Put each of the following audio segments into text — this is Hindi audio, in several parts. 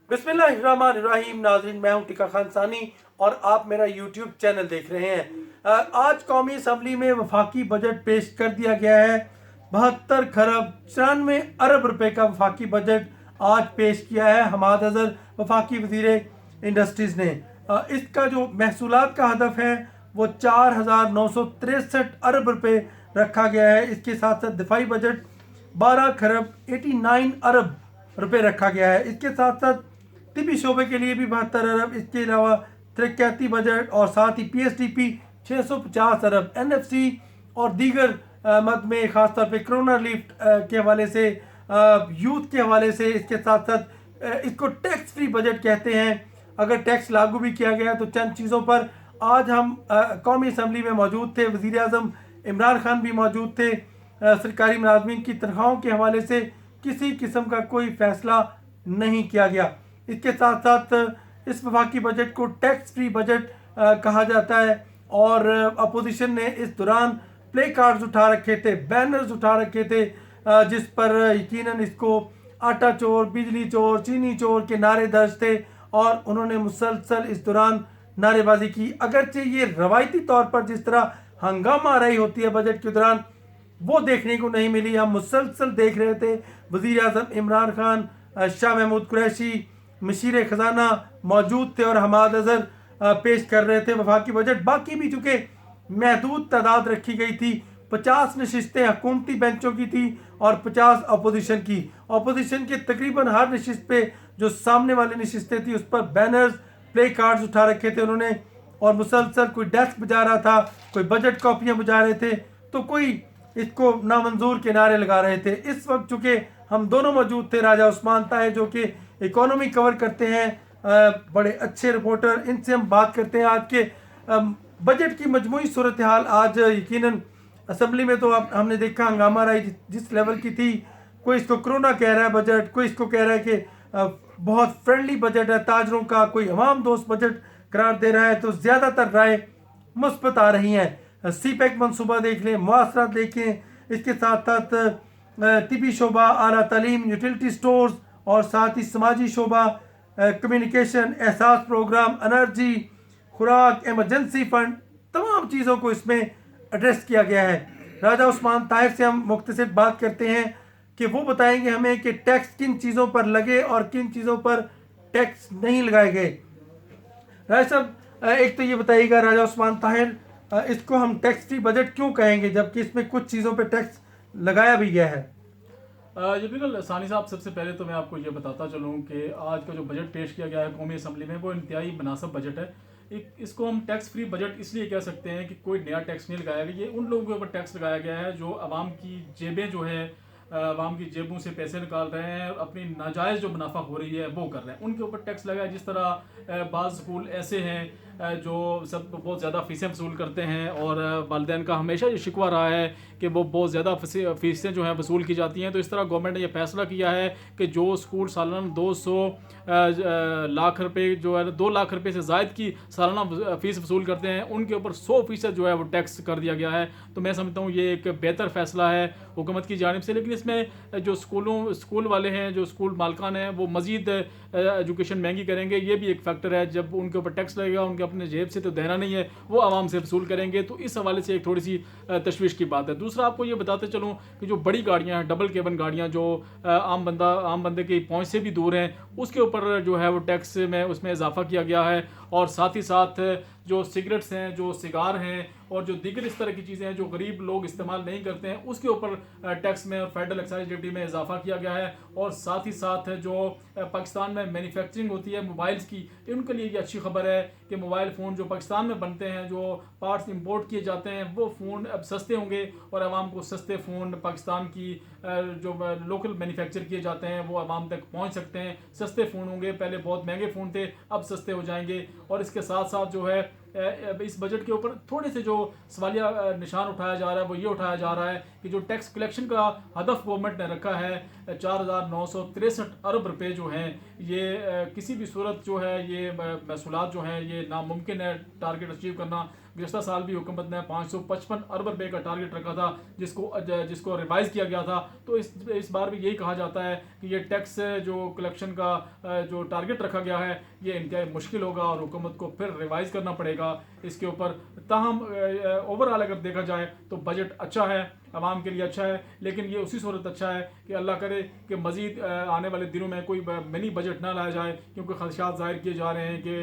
बिस्मिल्लाहिर्रहमानिर्रहीम। नाज़रीन, मैं हूं टिका खान सानी और आप मेरा यूट्यूब चैनल देख रहे हैं। आज कौमी असम्बली में वफाकी बजट पेश कर दिया गया है। 72 खरब 94 अरब रुपए का वफाकी बजट आज पेश किया है हमाद अजहर वफाकी वजीर इंडस्ट्रीज़ ने। इसका जो महसूलात का हदफ है वो 4963 अरब रुपए रखा गया है। इसके साथ साथ दिफाई बजट 12 खरब 89 अरब रुपए रखा गया है। इसके साथ साथ तिबी शोबे के लिए भी 72 अरब, इसके अलावा तरक्याती बजट और साथ ही PSDP 650 अरब, NFC और दीगर मद में खासतौर पे कोरोना रिलीफ के हवाले से, यूथ के हवाले से, इसके साथ साथ इसको टैक्स फ्री बजट कहते हैं। अगर टैक्स लागू भी किया गया तो चंद चीज़ों पर आज हम कौमी असम्बली में मौजूद थे। वज़ीर आज़म इमरान खान भी मौजूद थे। सरकारी मुलाजमीन की तनख्वाहों के हवाले से किसी किस्म का कोई फैसला नहीं किया गया। इसके साथ साथ इस वफाकी बजट को टैक्स फ्री बजट कहा जाता है और अपोजिशन ने इस दौरान प्ले कार्ड्स उठा रखे थे, बैनर्स उठा रखे थे, जिस पर यकीनन इसको आटा चोर, बिजली चोर, चीनी चोर के नारे दर्ज थे और उन्होंने मुसलसल इस दौरान नारेबाजी की। अगरचे ये रवायती तौर पर जिस तरह हंगामा रही होती है बजट के दौरान, वो देखने को नहीं मिली। हम मुसलसल देख रहे थे वज़ीर आज़म इमरान खान, शाह महमूद कुरैशी, मशीर ख़जाना मौजूद थे और हमाद अजहर पेश कर रहे थे वफाकी बजट। बाकी भी चूँकि महदूद तादाद रखी गई थी, 50 नशिस्तें हुकूमती बेंचों की थी और 50 अपोजिशन की। अपोजिशन के तकरीबन हर नशिस्त पे जो सामने वाली नशिस्तें थी उस पर बैनर्स, प्ले कार्ड्स उठा रखे थे उन्होंने और मुसलसल कोई डेस्क बजा रहा था, कोई बजट कॉपियाँ बजा रहे थे, तो कोई इसको नामंजूर के नारे लगा रहे थे। इस वक्त चूँकि हम दोनों मौजूद थे, राजा उस्मान ताहिर जो कि इकोनॉमी कवर करते हैं, बड़े अच्छे रिपोर्टर, इनसे हम बात करते हैं आज के बजट की मजमूई सूरत हाल। आज यकीनन असम्बली में तो हमने देखा हंगामा रही जिस लेवल की थी। कोई इसको कोरोना कह रहा है बजट, कोई इसको कह रहा है कि बहुत फ्रेंडली बजट है ताजरों का, कोई अवाम दोस्त बजट करार दे रहा है। तो ज़्यादातर राय मुस्बत आ रही हैं। CPEC मनसूबा देख लें, मुआसरात देखें, इसके साथ साथ तिबी शोबा, आला तालीम, यूटिलिटी स्टोर्स और साथ ही समाजी शोबा, कम्युनिकेशन, एहसास प्रोग्राम, एनर्जी, खुराक, एमरजेंसी फंड, तमाम चीज़ों को इसमें एड्रेस किया गया है। राजा उस्मान ताहिर से हम मुख्तसर बात करते हैं कि वो बताएंगे हमें कि टैक्स किन चीज़ों पर लगे और किन चीज़ों पर टैक्स नहीं लगाए गए। राजा साहब, एक तो ये बताइएगा राजा उस्मान ताहिर, इसको हम टैक्स फ्री बजट क्यों कहेंगे जबकि इसमें कुछ चीज़ों पे टैक्स लगाया भी गया है? जी बिल्कुल सानी साहब, सबसे पहले तो मैं आपको ये बताता चलूँ कि आज का जो बजट पेश किया गया है कौमी असम्बली में वो इंतहाई मुनासिब बजट है। इसको हम टैक्स फ्री बजट इसलिए कह सकते हैं कि कोई नया टैक्स नहीं लगाया गया। ये उन लोगों के ऊपर टैक्स लगाया गया है जो आवाम की जेबें जो है, आवाम की जेबों से पैसे निकाल रहे हैं और अपनी नाजायज़ जो मुनाफा हो रही है वो कर रहे हैं, उनके ऊपर टैक्स लगा है। जिस तरह बाज़ स्कूल ऐसे हैं जो सब बहुत ज़्यादा फ़ीसें वसूल करते हैं और वालिदैन का हमेशा ये शिकवा रहा है कि वो बहुत ज़्यादा फ़ीसें जो हैं वसूल की जाती हैं। तो इस तरह गवर्नमेंट ने यह फ़ैसला किया है कि जो स्कूल सालाना 200 लाख रुपए जो है 2 लाख रुपए से ज़ायद की सालाना फ़ीस वसूल करते हैं, उनके ऊपर 100% जो है वो टैक्स कर दिया गया है। तो मैं समझता हूँ ये एक बेहतर फ़ैसला है हुकूमत की जानिब से। लेकिन इसमें जो स्कूल वाले हैं, जो स्कूल मालकान हैं, वो मज़ीद एजुकेशन महंगी करेंगे। ये भी एक फैक्टर है। जब उनके ऊपर टैक्स लगेगा, उनके अपने जेब से तो देना नहीं है, वो आवाम से वसूल करेंगे। तो इस हवाले से एक थोड़ी सी तशवीश की बात है। दूसरा, आपको ये बताते चलूँ कि जो बड़ी गाड़ियाँ हैं, डबल केबन गाड़ियाँ जो आम बंदे की पहुँच से भी दूर हैं, उसके ऊपर जो है वो टैक्स में उसमें इजाफा किया गया है। और साथ ही साथ जो सिगरेट्स हैं, जो सिगार हैं और जो दीगर इस तरह की चीज़ें हैं जो गरीब लोग इस्तेमाल नहीं करते हैं, उसके ऊपर टैक्स में और फेडरल एक्साइज ड्यूटी में इजाफा किया गया है। और साथ ही साथ जो पाकिस्तान में मैन्युफैक्चरिंग होती है मोबाइल्स की, उनके लिए ये अच्छी खबर है कि मोबाइल फ़ोन जो पाकिस्तान में बनते हैं, जो पार्ट्स इंपोर्ट किए जाते हैं, वो फ़ोन अब सस्ते होंगे और आवाम को सस्ते फ़ोन पाकिस्तान की जो लोकल मैन्युफैक्चर किए जाते हैं वो आवाम तक पहुँच सकते हैं। सस्ते फ़ोन होंगे, पहले बहुत महंगे फ़ोन थे, अब सस्ते हो जाएंगे। और इसके साथ साथ जो है इस बजट के ऊपर थोड़े से जो सवालिया निशान उठाया जा रहा है वो ये उठाया जा रहा है कि जो टैक्स कलेक्शन का हदफ गवर्नमेंट ने रखा है 4963 अरब रुपए जो हैं, ये किसी भी सूरत जो है ये महसूलात जो हैं ये नामुमकिन है टारगेट अचीव करना। गुज़श्ता साल भी हुकूमत ने 555 अरब रुपए का टारगेट रखा था, जिसको रिवाइज़ किया गया था। तो इस बार भी यही कहा जाता है कि ये टैक्स जो कलेक्शन का जो टारगेट रखा गया है ये इंतहाई मुश्किल होगा और हुकूमत को फिर रिवाइज़ करना पड़ेगा इसके ऊपर। ताहम ओवरऑल अगर देखा जाए तो बजट अच्छा है, आवाम के लिए अच्छा है, लेकिन ये उसी सूरत अच्छा है कि अल्लाह करे कि मज़ीद आने वाले दिनों में कोई मिनी बजट ना लाया जाए, क्योंकि खदशात ज़ाहिर किए जा रहे हैं कि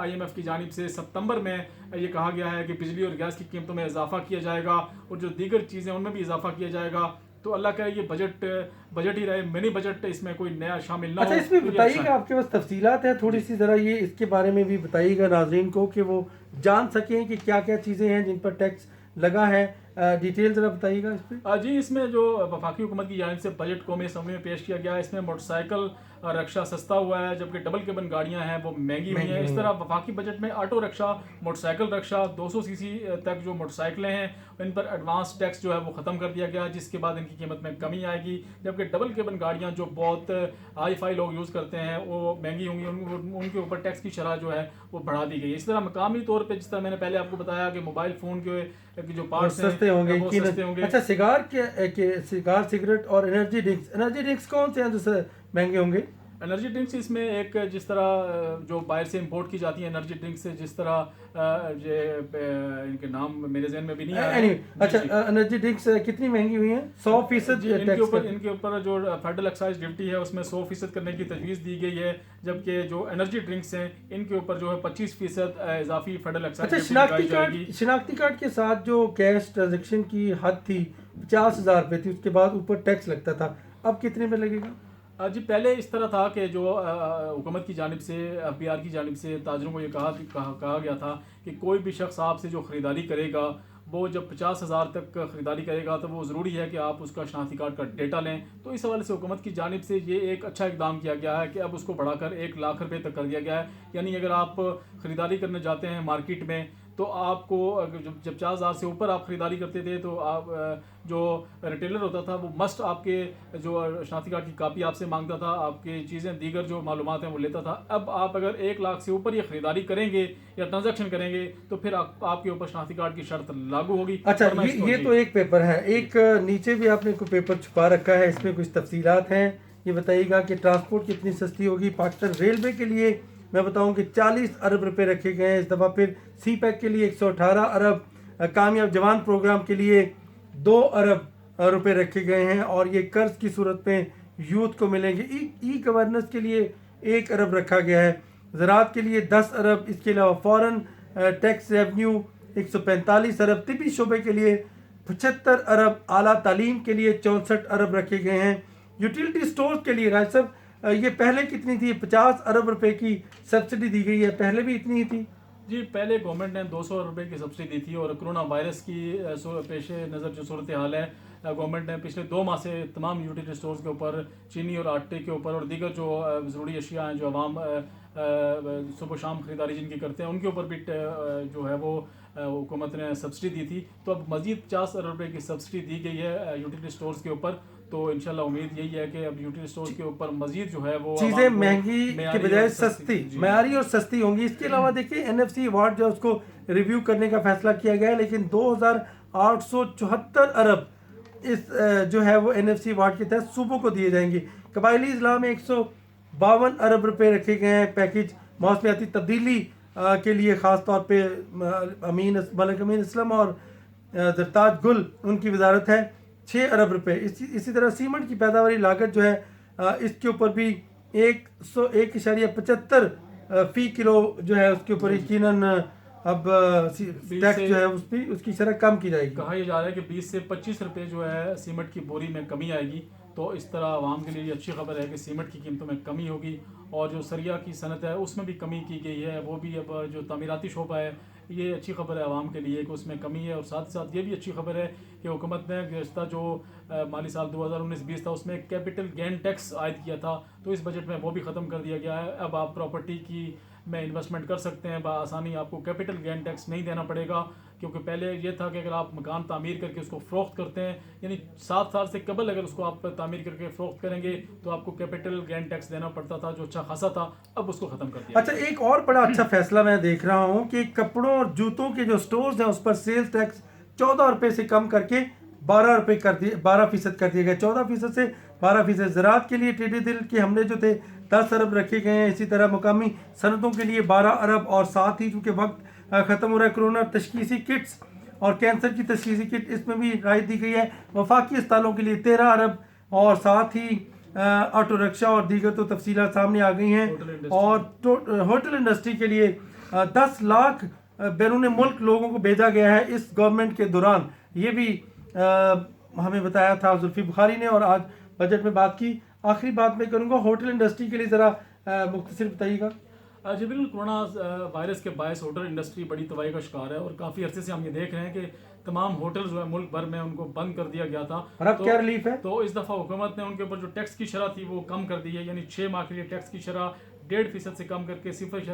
IMF की जानिब से सितंबर में ये कहा गया है कि बिजली और गैस की कीमतों में इजाफा किया जाएगा और जो दीगर चीज़ें उनमें भी इजाफा किया जाएगा। तो अल्लाह करे ये बजट ही रहे, मिनी बजट इसमें कोई नया शामिल ना अच्छा, हो। इसमें तो ये बताइएगा, अच्छा है। आपके पास तफसीलात है थोड़ी सी, ज़रा ये इसके बारे में भी बताइएगा नाजरीन को कि वो जान सकें कि क्या क्या चीज़ें हैं जिन पर टैक्स लगा है। डिटेल ज़रा बताइएगा इस पर। जी, इसमें जो वफाकी हुकूमत की जानिब से बजट कौमी असम्बली में पेश किया गया है, इसमें मोटरसाइकिल रक्षा सस्ता हुआ है, जबकि डबल केबन गाड़ियां हैं वो महंगी हुई हैं। इस तरह वफाकी बजट में ऑटो रक्षा, मोटरसाइकिल रक्षा, 200 सीसी तक जो मोटरसाइकिलें हैं इन पर एडवांस टैक्स जो है वो ख़त्म कर दिया गया है, जिसके बाद इनकी कीमत में कमी आएगी। जबकि डबल केबन गाड़ियाँ जो बहुत हाई फाई लोग यूज़ करते हैं वो महंगी होंगी, उनके ऊपर टैक्स की शरह जो है वो बढ़ा दी गई है। इस तरह मकामी तौर पर जिस तरह मैंने पहले आपको बताया कि मोबाइल फ़ोन के जो पार्ट्स सस्ते होंगे, वो सस्ते होंगे। अच्छा, सिगार सिगरेट और एनर्जी ड्रिंक्स कौन से हैं जो महंगे होंगे? एनर्जी ड्रिंक्स इसमें एक जिस तरह जो बाहर से इंपोर्ट की जाती है एनर्जी ड्रिंक्स, जिस तरह इनके नाम मेरे जहन में भी नहीं आ रहे। अच्छा, एनर्जी ड्रिंक्स कितनी महंगी हुई हैं? 100% इनके ऊपर जो फेडरल एक्साइज ड्यूटी है उसमें 100% करने की तजवीज़ दी गई है, जबकि जो एनर्जी ड्रिंक्स हैं इनके ऊपर जो है 25% इजाफी फेडरल एक्साइज। अच्छा, शिनाख्ती कार्ड के साथ जो कैश ट्रांजेक्शन की हद थी 50,000 रुपये थी, उसके बाद ऊपर टैक्स लगता था, अब कितने में लगेगा? जी, पहले इस तरह था कि जो हुकूमत की जानिब से FBR की जानिब से ताजरों को ये कहा गया था कि कोई भी शख्स आपसे जो ख़रीदारी करेगा वो जब 50,000 तक ख़रीदारी करेगा तो वो ज़रूरी है कि आप उसका शनाख्ती कार्ड का डेटा लें। तो इस हवाले से हुकूमत की जानिब से ये एक अच्छा इक़दाम किया गया है कि अब उसको बढ़ाकर 1 लाख रुपये तक कर दिया गया है। यानी अगर आप ख़रीदारी करने जाते हैं मार्केट में तो आपको जब 50,000 से ऊपर आप ख़रीदारी करते थे तो आप जो रिटेलर होता था वो मस्ट आपके जो शनाख्ती कार्ड की कापी आपसे मांगता था, आपकी चीज़ें दीगर जो मालूमात हैं वो लेता था। अब आप अगर 1 लाख से ऊपर ये ख़रीदारी करेंगे या ट्रांजैक्शन करेंगे तो फिर आपके ऊपर शनाख्ती कार्ड की शर्त लागू होगी। अच्छा, ये तो एक पेपर है, एक नीचे भी आपने कोई पेपर छुपा रखा है, इसमें कुछ तफसीलात हैं। ये बताइएगा कि ट्रांसपोर्ट कितनी सस्ती होगी। पाकिस्तान रेलवे के लिए मैं बताऊं कि 40 अरब रुपए रखे गए हैं इस दफ़ा। फिर CPEC के लिए 118 अरब, कामयाब जवान प्रोग्राम के लिए 2 अरब रुपए रखे गए हैं और ये कर्ज की सूरत में यूथ को मिलेंगे। ई गवर्नेंस के लिए 1 अरब रखा गया है, ज़राअत के लिए 10 अरब, इसके अलावा फॉरेन टैक्स रेवन्यू 145 अरब, तिबी शोबे के लिए 75 अरब, आला तालीम के लिए 64 अरब रखे गए हैं। यूटिलिटी स्टोर के लिए राज साहब ये पहले कितनी थी? 50 अरब रुपए की सब्सिडी दी गई है, पहले भी इतनी ही थी? जी, पहले गवर्नमेंट ने 200 रुपये की सब्सिडी दी थी और कोरोना वायरस की पेश नज़र जो सूरत हाल है, गवर्नमेंट ने पिछले 2 माह से तमाम यूटिलिटी स्टोर्स के ऊपर चीनी और आटे के ऊपर और दीगर जो ज़रूरी अशिया हैं जो आवाम सुबह शाम ख़रीदारी जिनकी करते हैं उनके ऊपर भी जो है वो हुकूमत ने सब्सिडी दी थी। तो अब मज़ीद 50 अरब रुपये की सब्सिडी दी गई है यूटिलिटी स्टोर्स के ऊपर। तो इंशाल्लाह उम्मीद यही है कि अब यूटिलिटी स्टोर्स के ऊपर मजीद जो है वो चीज़ें महंगी के बजाय सस्ती, मयारी और सस्ती होंगी। इसके अलावा देखिए NFC अवार्ड जो उसको रिव्यू करने का फैसला किया गया है, लेकिन 2,874 अरब इस जो है वो NFC अवार्ड के तहत सूबों को दिए जाएंगे। कबायली इस्लाम में 152 अरब रुपए रखे गए हैं पैकेज मौसमियाती तब्दीली के लिए, ख़ास तौर पे मलिक अमीन असलम और जरताज गुल उनकी वजारत है, 6 अरब रुपए। इसी तरह सीमेंट की पैदावारी लागत जो है इसके ऊपर भी 101.75 फ़ी किलो जो है उसके ऊपर यकीनन अब टैक्स जो है उसकी शरह कम की जाएगी। कहा यह जा रहा है कि 20 से 25 रुपये जो है सीमेंट की बोरी में कमी आएगी। तो इस तरह आवाम के लिए अच्छी खबर है कि सीमेंट की कीमतों में कमी होगी और जो सरिया की सनत है उसमें भी कमी की गई है, वो भी अब जो तामीराती शोबा है ये अच्छी खबर है आवाम के लिए कि उसमें कमी है। और साथ ही साथ ये भी अच्छी खबर है कि हुकूमत ने गुज़श्ता जो माली साल 2019-20 था उसमें कैपिटल गेन टैक्स आयद किया था, तो इस बजट में वो भी ख़त्म कर दिया गया है। अब आप प्रॉपर्टी की में इन्वेस्टमेंट कर सकते हैं बआसानी, आपको कैपिटल गेन टैक्स नहीं देना पड़ेगा, क्योंकि पहले ये था कि अगर आप मकान तामीर करके उसको फ़रोख्त करते हैं, यानी 7 साल से कबल अगर उसको आप तामीर करके फ़रोख्त करेंगे तो आपको कैपिटल गेन टैक्स देना पड़ता था, जो अच्छा खासा था। अब उसको ख़त्म कर दिया। अच्छा, एक और बड़ा अच्छा फैसला मैं देख रहा हूँ कि कपड़ों और जूतों के जो स्टोर्स हैं उस पर सेल्स टैक्स 14 रुपये से कम करके 12 रुपये कर दिए, 12% कर दिया गया। 14% से 12%। ज़राअत के लिए टिड्डी दिल के हमले जो थे 10 अरब रखे गए हैं। इसी तरह मुकामी सनतों के लिए 12 अरब, और साथ ही चूँकि वक्त ख़त्म हो रहा है, कोरोना तशखीसी किट्स और कैंसर की तशखीसी किट, इसमें भी राहत दी गई है। वफाकी अस्पतालों के लिए 13 अरब, और साथ ही ऑटो रिक्शा और दीगर तो तफसीलात सामने आ गई हैं। और होटल इंडस्ट्री के लिए 10 लाख बैरून मुल्क लोगों को भेजा गया है इस गवर्नमेंट के दौरान। ये भी हमें बताया था जुल्फी बुखारी ने, और आज बजट में बात की। आखिरी बात मैं करूँगा होटल इंडस्ट्री के लिए, ज़रा मुख्तसर बताइएगा। जी बिल्कुल, कोरोना वायरस के बायस होटल इंडस्ट्री बड़ी तबाही का शिकार है, और काफ़ी अरसे से हम ये देख रहे हैं कि तमाम होटल जो है मुल्क भर में उनको बंद कर दिया गया था। और अब क्या रिलीफ है? तो इस दफ़ा हुकूमत ने उनके ऊपर जो टैक्स की शरह थी वो कम कर दी है, यानी 6 माह के लिए टैक्स की शरह 1.5% से कम करके 0